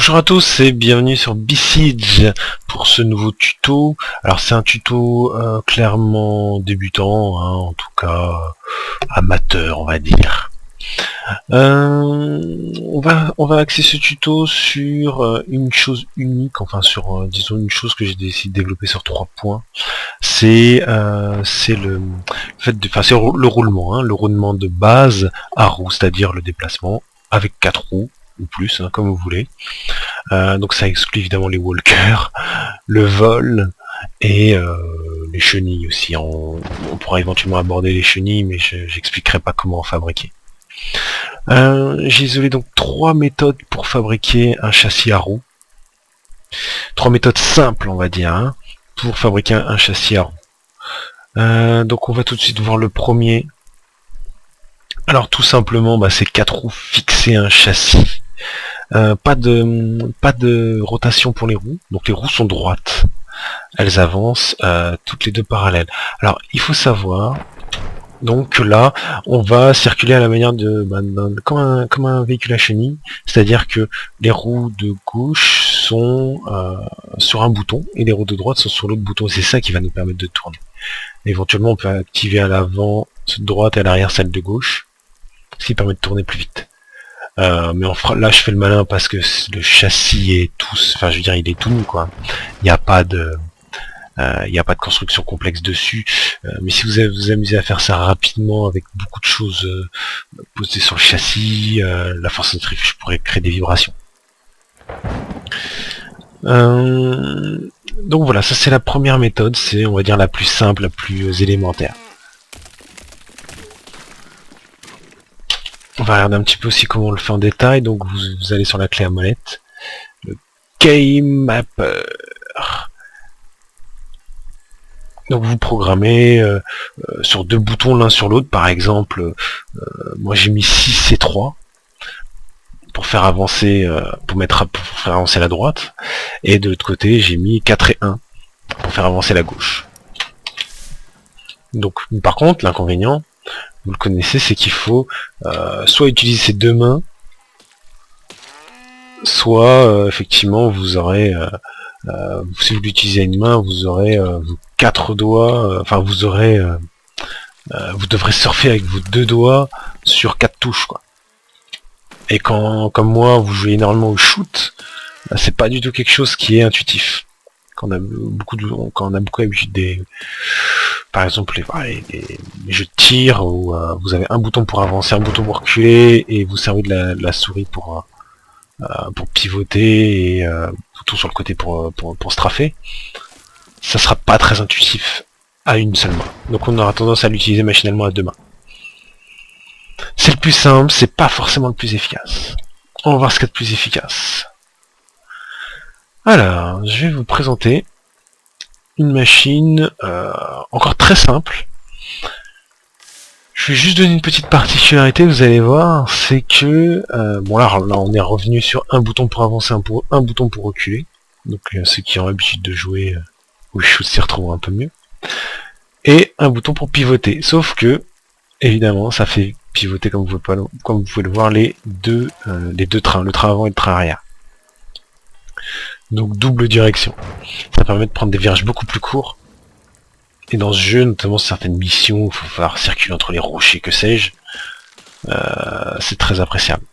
Bonjour à tous et bienvenue sur Besiege pour ce nouveau tuto. Alors c'est un tuto clairement débutant, hein, en tout cas amateur on va dire. On va axer ce tuto sur une chose unique, enfin sur disons une chose que j'ai décidé de développer sur 3 points. C'est le fait de, enfin c'est le roulement, hein, le roulement de base à roue, c'est-à-dire le déplacement avec 4 roues ou plus, hein, comme vous voulez. Donc ça exclut évidemment les walkers, le vol et les chenilles aussi. On pourra éventuellement aborder les chenilles, mais j'expliquerai pas comment en fabriquer. J'ai isolé donc 3 méthodes pour fabriquer un châssis à roues. 3 méthodes simples, on va dire, hein, pour fabriquer un châssis à roues. Donc on va tout de suite voir le premier. Alors tout simplement, c'est 4 roues fixer un châssis. Pas de rotation pour les roues, donc les roues sont droites, elles avancent toutes les deux parallèles. Alors il faut savoir donc que là on va circuler à la manière de comme un véhicule à chenille, c'est-à-dire que les roues de gauche sont sur un bouton et les roues de droite sont sur l'autre bouton, c'est ça qui va nous permettre de tourner. Éventuellement on peut activer à l'avant celle de droite et à l'arrière celle de gauche, ce qui permet de tourner plus vite. Mais là je fais le malin parce que le châssis est tout, enfin je veux dire il est tout nu quoi. Il n'y a pas de construction complexe dessus. Mais si vous amusez à faire ça rapidement avec beaucoup de choses posées sur le châssis, la force centrifuge pourrait créer des vibrations. Donc voilà, ça c'est la première méthode, c'est on va dire la plus simple, la plus élémentaire. On va regarder un petit peu aussi comment on le fait en détail. Donc vous allez sur la clé à molette, le Keymapper. Donc vous programmez sur 2 boutons l'un sur l'autre. Par exemple, moi j'ai mis 6 et 3 pour faire avancer, pour faire avancer la droite, et de l'autre côté j'ai mis 4 et 1 pour faire avancer la gauche. Donc par contre l'inconvénient, vous le connaissez, c'est qu'il faut soit utiliser ses 2 mains, soit effectivement vous aurez, si vous l'utilisez à une main, vous aurez 4 doigts, enfin vous aurez, vous devrez surfer avec vos 2 doigts sur 4 touches quoi. Et quand, comme moi, vous jouez énormément au shoot, c'est pas du tout quelque chose qui est intuitif. Quand on a beaucoup l'habitude des, par exemple les jeux de tir où vous avez un bouton pour avancer, un bouton pour reculer, et vous servez de la souris pour pivoter et bouton sur le côté pour strafer, ça sera pas très intuitif à une seule main. Donc on aura tendance à l'utiliser machinalement à 2 mains. C'est le plus simple, c'est pas forcément le plus efficace. On va voir ce qu'il y a de plus efficace. Alors, je vais vous présenter une machine encore très simple. Je vais juste donner une petite particularité, vous allez voir, c'est que bon là on est revenu sur un bouton pour avancer, un bouton pour reculer. Donc ceux qui ont l'habitude de jouer au shoot s'y retrouvent un peu mieux. Et un bouton pour pivoter. Sauf que, évidemment, ça fait pivoter comme vous pouvez le voir les deux trains, le train avant et le train arrière. Donc double direction. Ça permet de prendre des virages beaucoup plus courts. Et dans ce jeu, notamment certaines missions, il faut falloir circuler entre les rochers, que sais-je. C'est très appréciable.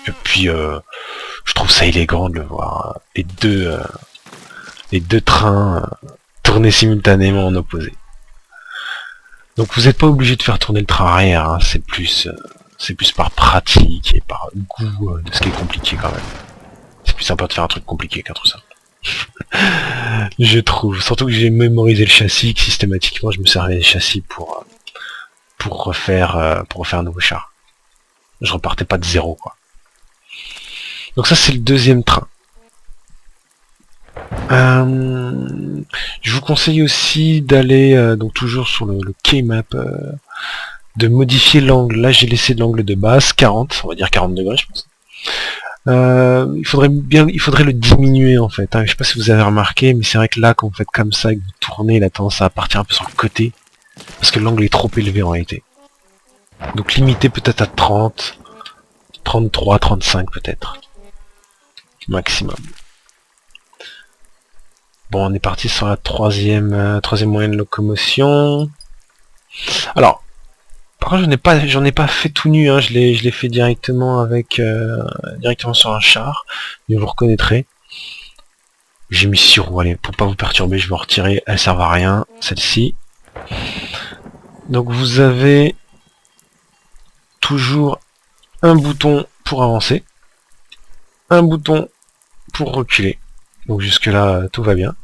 Et puis, je trouve ça élégant de le voir. Les deux trains tourner simultanément en opposé. Donc vous n'êtes pas obligé de faire tourner le train arrière, hein, c'est plus par pratique et par goût de ce qui est compliqué quand même. C'est plus sympa de faire un truc compliqué qu'un truc simple. Je trouve, surtout que j'ai mémorisé le châssis, que systématiquement je me servais des châssis pour refaire un nouveau char. Je repartais pas de zéro quoi. Donc ça c'est le deuxième train. Je vous conseille aussi d'aller donc toujours sur le Keymapper, de modifier l'angle. Là j'ai laissé de l'angle de base 40, on va dire 40 degrés je pense. Il faudrait le diminuer en fait, hein. Je sais pas si vous avez remarqué, mais c'est vrai que là quand vous faites comme ça et que vous tournez, il a tendance à partir un peu sur le côté, parce que l'angle est trop élevé en réalité. Donc limitez peut-être à 30, 33, 35 peut-être. Maximum. Bon, on est parti sur la troisième moyen de locomotion. Alors, par contre, j'en ai pas fait tout nu, hein. Je l'ai fait directement avec directement sur un char. Mais vous reconnaîtrez. J'ai mis 6 roues, allez, pour pas vous perturber, je vais en retirer, elles servent à rien, celle-ci. Donc vous avez toujours un bouton pour avancer, un bouton pour reculer. Donc jusque là, tout va bien.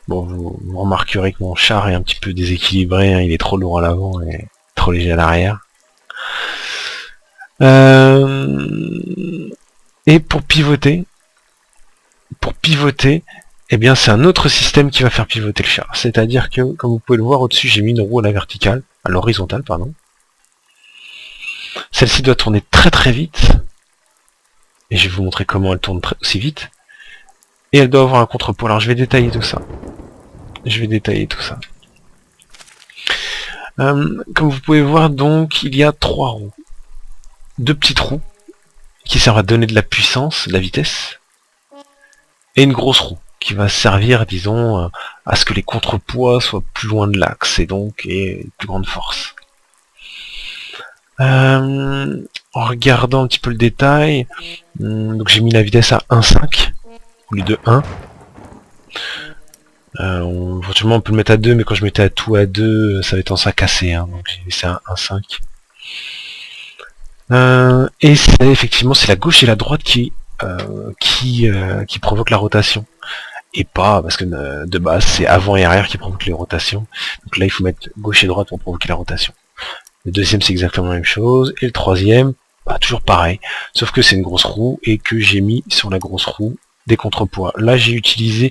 Bon, vous remarquerez que mon char est un petit peu déséquilibré, hein, il est trop lourd à l'avant et trop léger à l'arrière. Et pour pivoter, eh bien c'est un autre système qui va faire pivoter le char. C'est-à-dire que, comme vous pouvez le voir au-dessus, j'ai mis une roue à la verticale, à l'horizontale, pardon. Celle-ci doit tourner très très vite. Et je vais vous montrer comment elle tourne aussi vite. Et elle doit avoir un contrepoids. Alors je vais détailler tout ça. Comme vous pouvez voir, donc, il y a 3 roues. 2 petites roues qui servent à donner de la puissance, de la vitesse. Et une grosse roue qui va servir, disons, à ce que les contrepoids soient plus loin de l'axe et donc une plus grande force. En regardant un petit peu le détail, donc j'ai mis la vitesse à 1,5 au lieu de 1. Éventuellement on peut le mettre à 2, mais quand je mettais à tout à 2, ça avait tendance à casser, hein, donc j'ai laissé à 1,5. Et effectivement c'est la gauche et la droite qui provoquent la rotation. Et pas, parce que de base c'est avant et arrière qui provoquent les rotations. Donc là il faut mettre gauche et droite pour provoquer la rotation. Le deuxième c'est exactement la même chose. Et le troisième, bah, toujours pareil. Sauf que c'est une grosse roue et que j'ai mis sur la grosse roue des contrepoids. Là j'ai utilisé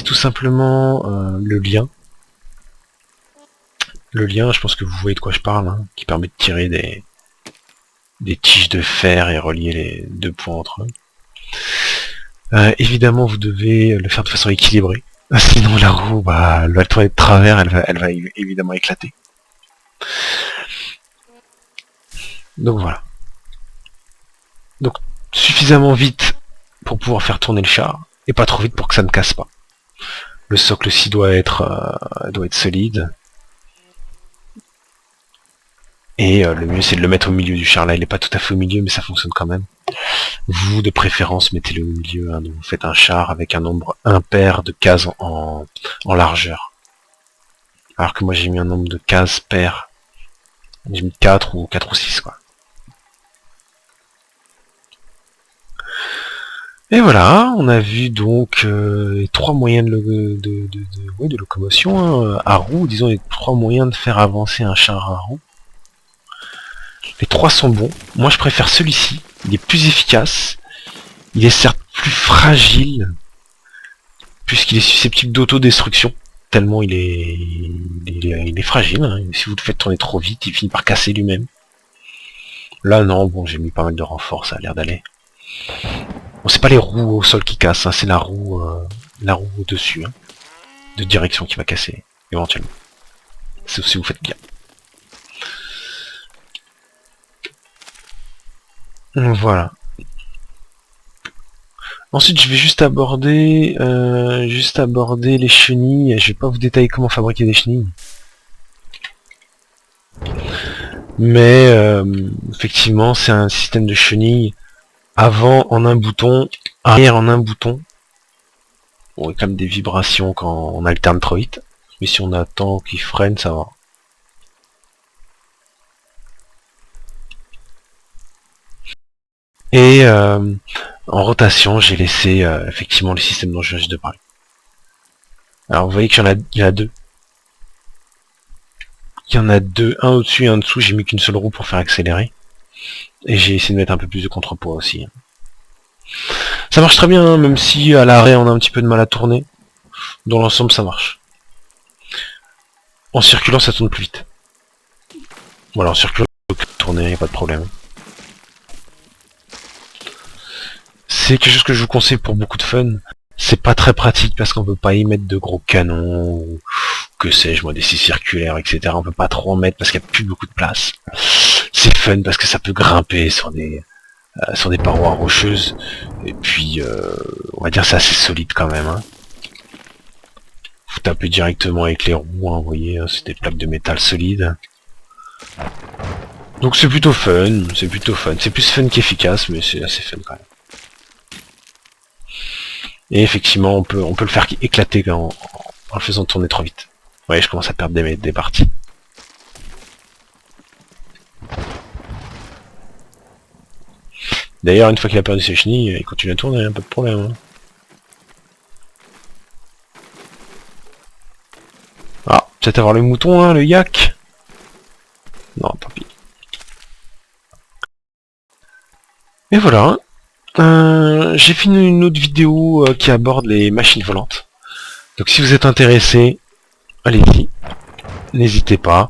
tout simplement le lien. Le lien, je pense que vous voyez de quoi je parle, hein, qui permet de tirer des tiges de fer et relier les 2 points entre eux. Évidemment, vous devez le faire de façon équilibrée. Sinon, la roue, bah, elle va tourner de travers, elle va évidemment éclater. Donc voilà. Donc, suffisamment vite pour pouvoir faire tourner le char, et pas trop vite pour que ça ne casse pas. Le socle aussi doit être solide. Et le mieux c'est de le mettre au milieu du char. Là il n'est pas tout à fait au milieu, mais ça fonctionne quand même. Vous de préférence mettez-le au milieu, hein, donc vous faites un char avec un nombre impair de cases en largeur. Alors que moi j'ai mis un nombre de cases pair. J'ai mis 4 ou 6 quoi. Et voilà, on a vu donc les 3 moyens de locomotion, hein, à roue, disons les 3 moyens de faire avancer un char à roue. Les 3 sont bons. Moi je préfère celui-ci. Il est plus efficace. Il est certes plus fragile, puisqu'il est susceptible d'autodestruction, tellement il est fragile. Hein. Si vous le faites tourner trop vite, il finit par casser lui-même. Là non, bon j'ai mis pas mal de renforts, ça a l'air d'aller. Bon c'est pas les roues au sol qui cassent, hein, c'est la roue au-dessus, hein, de direction qui va casser, éventuellement. Sauf si vous faites bien. Voilà. Ensuite, je vais juste aborder les chenilles. Je vais pas vous détailler comment fabriquer des chenilles. Mais effectivement, c'est un système de chenilles avant en un bouton, arrière en un bouton. Bon, il y a quand même des vibrations quand on alterne trop vite. Mais si on attend qu'il freine, ça va. Et en rotation, j'ai laissé effectivement le système dont je viens de parler. Alors vous voyez qu'il y en a 2. Il y en a 2, un au-dessus et un en dessous, j'ai mis qu'une seule roue pour faire accélérer. Et j'ai essayé de mettre un peu plus de contrepoids aussi. Ça marche très bien, hein, même si à l'arrêt on a un petit peu de mal à tourner. Dans l'ensemble ça marche. En circulant ça tourne plus vite. Voilà, en circulant tourner, il n'y a pas de problème. C'est quelque chose que je vous conseille pour beaucoup de fun. C'est pas très pratique parce qu'on peut pas y mettre de gros canons, ou que sais-je moi, des scies circulaires, etc. On peut pas trop en mettre parce qu'il n'y a plus beaucoup de place. c'est fun parce que ça peut grimper sur des parois rocheuses. Et puis, on va dire c'est assez solide quand même. Hein. Vous tapez directement avec les roues, hein, vous voyez, hein, c'est des plaques de métal solides. Donc c'est plutôt fun, c'est plutôt fun. C'est plus fun qu'efficace, mais c'est assez fun quand même. Et effectivement, on peut le faire éclater en le faisant tourner trop vite. Ouais, je commence à perdre des parties. D'ailleurs, une fois qu'il a perdu ses chenilles, il continue à tourner, un peu de problème. Hein. Ah, peut-être avoir le mouton, hein, le yak. Non, tant pis. Et voilà. J'ai fini une autre vidéo qui aborde les machines volantes. Donc si vous êtes intéressé, allez-y. N'hésitez pas.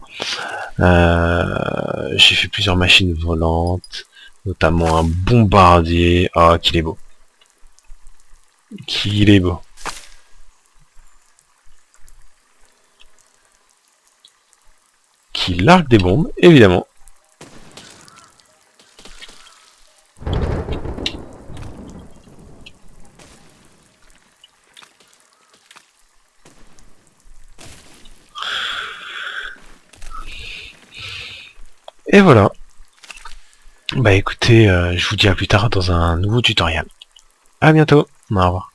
J'ai fait plusieurs machines volantes, notamment un bombardier. Ah, qu'il est beau. Qu'il est beau. Qui largue des bombes, évidemment. Et voilà. Bah écoutez, je vous dis à plus tard dans un nouveau tutoriel. À bientôt. Au revoir.